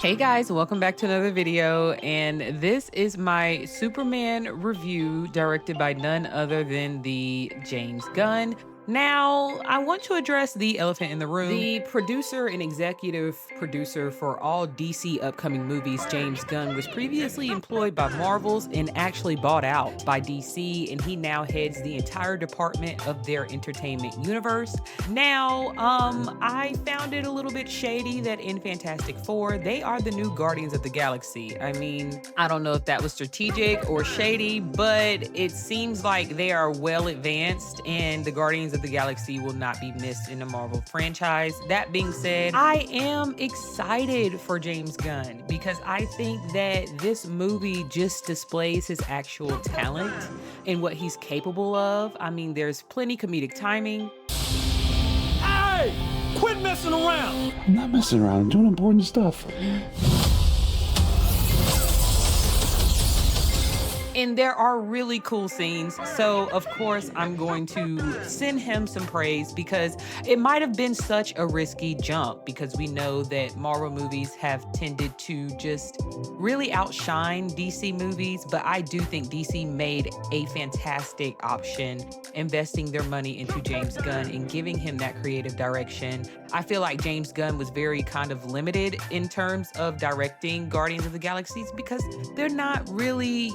Hey guys, welcome back to another video, and this is my Superman review directed by none other than the James Gunn. Now, I want to address the elephant in the room. The producer and executive producer for all DC upcoming movies, James Gunn, was previously employed by Marvel's and actually bought out by DC, and he now heads the entire department of their entertainment universe. Now, I found it a little bit shady that in Fantastic Four, they are the new Guardians of the Galaxy. I mean, I don't know if that was strategic or shady, but it seems like they are well advanced and the Guardians of the Galaxy will not be missed in the Marvel franchise. That being said, I am excited for James Gunn because I think that this movie just displays his actual talent and what he's capable of. I mean, there's plenty comedic timing. Hey! Quit messing around! I'm not messing around. I'm doing important stuff. And there are really cool scenes. So, of course, I'm going to send him some praise because it might have been such a risky jump because we know that Marvel movies have tended to just really outshine DC movies. But I do think DC made a fantastic option investing their money into James Gunn and giving him that creative direction. I feel like James Gunn was very kind of limited in terms of directing Guardians of the Galaxies because they're not really,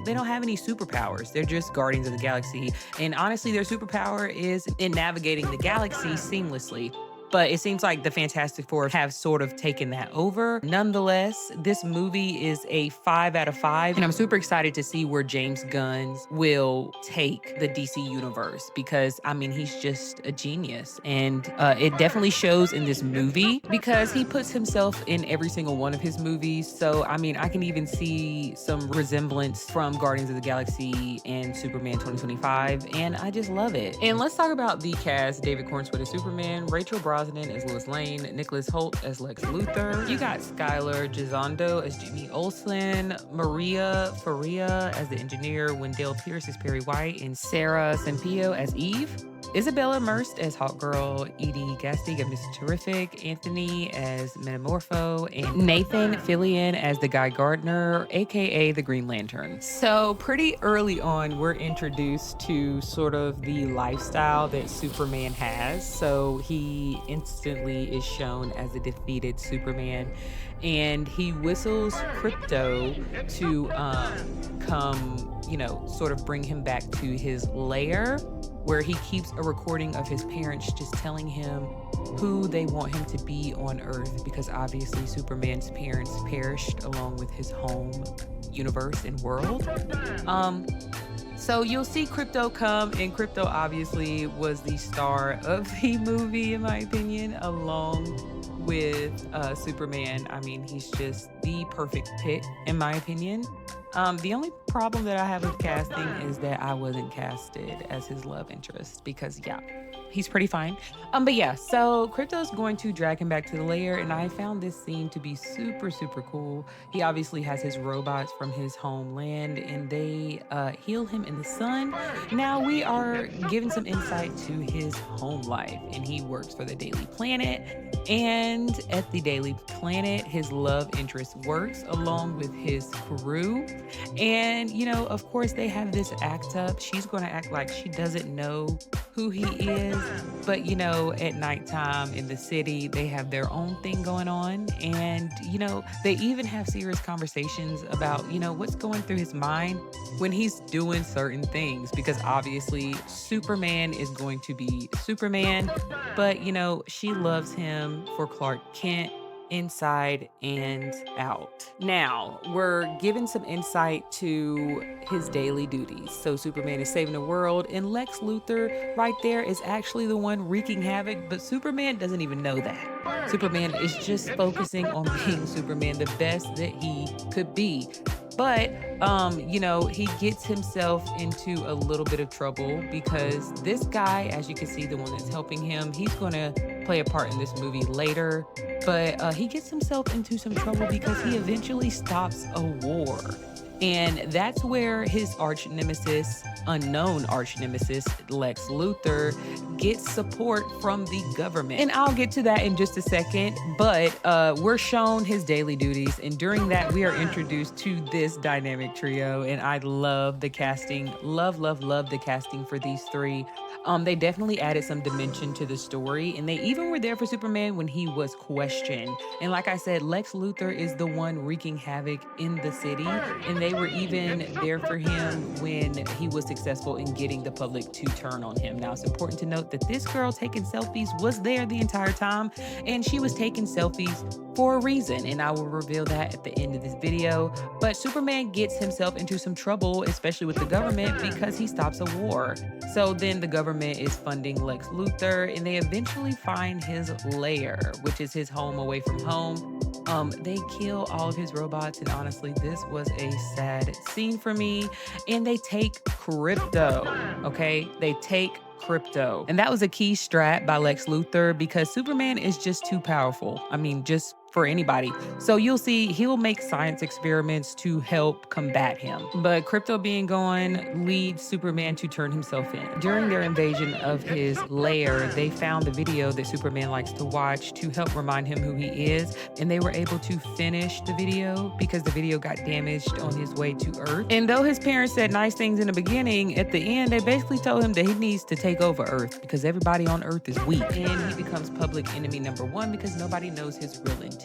they don't have any superpowers. They're just Guardians of the Galaxy. And honestly, their superpower is in navigating the galaxy seamlessly. But it seems like the Fantastic Four have sort of taken that over. Nonetheless, this movie is a 5 out of 5, and I'm super excited to see where James Gunn will take the DC universe because, I mean, he's just a genius. And it definitely shows in this movie because he puts himself in every single one of his movies. So, I mean, I can even see some resemblance from Guardians of the Galaxy and Superman 2025, and I just love it. And let's talk about the cast. David Cornswood as Superman, Rachel Brosnan as Lois Lane, Nicholas Hoult as Lex Luthor. You got Skylar Gisondo as Jimmy Olsen, Maria Faria as the engineer, Wendell Pierce as Perry White, and Sarah Sampio as Eve. Isabella Merced as Hawkgirl, Edie Gastig as Mr. Terrific, Anthony as Metamorpho, and Nathan Fillion as the Guy Gardner, aka the Green Lantern. So pretty early on, we're introduced to sort of the lifestyle that Superman has. So he instantly is shown as a defeated Superman, and he whistles Crypto to come, sort of bring him back to his lair, where he keeps a recording of his parents just telling him who they want him to be on Earth, because obviously Superman's parents perished along with his home universe and world. So you'll see Crypto come, and Crypto obviously was the star of the movie, in my opinion, along with Superman. I mean, he's just the perfect pick, in my opinion. The only problem that I have with casting is that I wasn't casted as his love interest because, yeah, he's pretty fine. But yeah, so Crypto's going to drag him back to the lair, and I found this scene to be super, super cool. He obviously has his robots from his homeland, and they heal him in the sun. Now we are given some insight to his home life, and he works for the Daily Planet. And at the Daily Planet, his love interest works along with his crew. And, of course, they have this act up. She's going to act like she doesn't know who he is. But, at nighttime in the city, they have their own thing going on. And, they even have serious conversations about, what's going through his mind when he's doing certain things. Because obviously, Superman is going to be Superman. But, she loves him for Clark Kent, inside and out. Now, we're given some insight to his daily duties. So Superman is saving the world, and Lex Luthor right there is actually the one wreaking havoc, but Superman doesn't even know that. Superman is just focusing on being Superman, the best that he could be. But, he gets himself into a little bit of trouble because this guy, as you can see, the one that's helping him, he's going to play a part in this movie later. But he gets himself into some trouble because he eventually stops a war. And that's where his arch nemesis, unknown arch nemesis, Lex Luthor, gets support from the government. And I'll get to that in just a second, but we're shown his daily duties. And during that, we are introduced to this dynamic trio. And I love the casting, love the casting for these three. They definitely added some dimension to the story, and they even were there for Superman when he was questioned. And like I said, Lex Luthor is the one wreaking havoc in the city, and they were even there for him when he was successful in getting the public to turn on him. Now, it's important to note that this girl taking selfies was there the entire time, and she was taking selfies for a reason, and I will reveal that at the end of this video. But Superman gets himself into some trouble, especially with the government, because he stops a war. So then the government is funding Lex Luthor, and they eventually find his lair, which is his home away from home. They kill all of his robots, and honestly, this was a sad scene for me. And they take crypto, okay? They take crypto. And that was a key strat by Lex Luthor because Superman is just too powerful. I mean, just for anybody. So you'll see he'll make science experiments to help combat him. But crypto being gone leads Superman to turn himself in. During their invasion of his lair, they found the video that Superman likes to watch to help remind him who he is. And they were able to finish the video because the video got damaged on his way to Earth. And though his parents said nice things in the beginning, at the end, they basically told him that he needs to take over Earth because everybody on Earth is weak. And he becomes public enemy #1 because nobody knows his real intentions.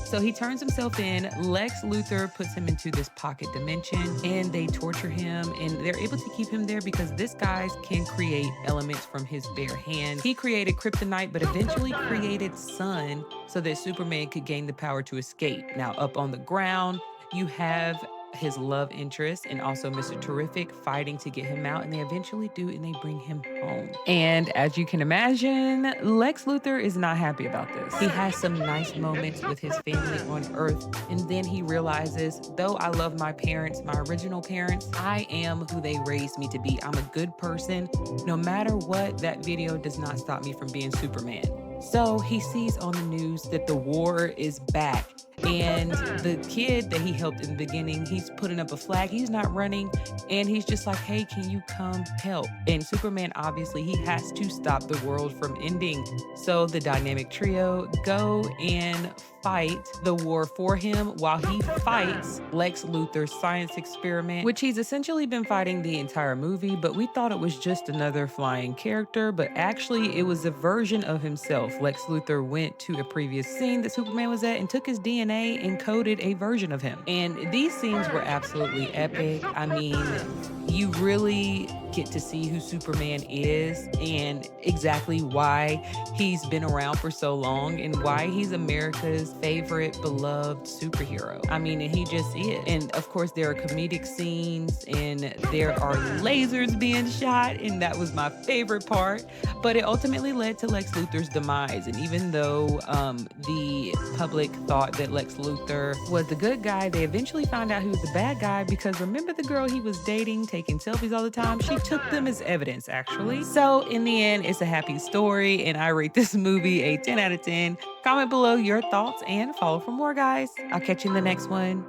So he turns himself in. Lex Luthor puts him into this pocket dimension, and they torture him, and they're able to keep him there because this guy can create elements from his bare hands. He created kryptonite, but eventually created sun so that Superman could gain the power to escape. Now, up on the ground, you have his love interest and also Mr. Terrific fighting to get him out, and they eventually do, and they bring him home. And as you can imagine, Lex Luthor is not happy about this. He has some nice moments with his family on Earth, and then he realizes, though I love my parents, my original parents, I am who they raised me to be. I'm a good person. No matter what, that video does not stop me from being Superman. So he sees on the news that the war is back. And the kid that he helped in the beginning, he's putting up a flag. He's not running. And he's just like, hey, can you come help? And Superman, obviously, he has to stop the world from ending. So the dynamic trio go and fight the war for him while he fights Lex Luthor's science experiment, which he's essentially been fighting the entire movie. But we thought it was just another flying character. But actually, it was a version of himself. Lex Luthor went to a previous scene that Superman was at and took his DNA and coded a version of him. And these scenes were absolutely epic. I mean, you really get to see who Superman is and exactly why he's been around for so long and why he's America's favorite beloved superhero. I mean, and he just is. And of course, there are comedic scenes and there are lasers being shot, and that was my favorite part. But it ultimately led to Lex Luthor's demise. And even though the public thought that Lex Luthor was the good guy, they eventually found out he was the bad guy because remember the girl he was dating, taking selfies all the time? She took them as evidence, actually. So in the end, it's a happy story, and I rate this movie a 10 out of 10. Comment below your thoughts and follow for more, guys. I'll catch you in the next one.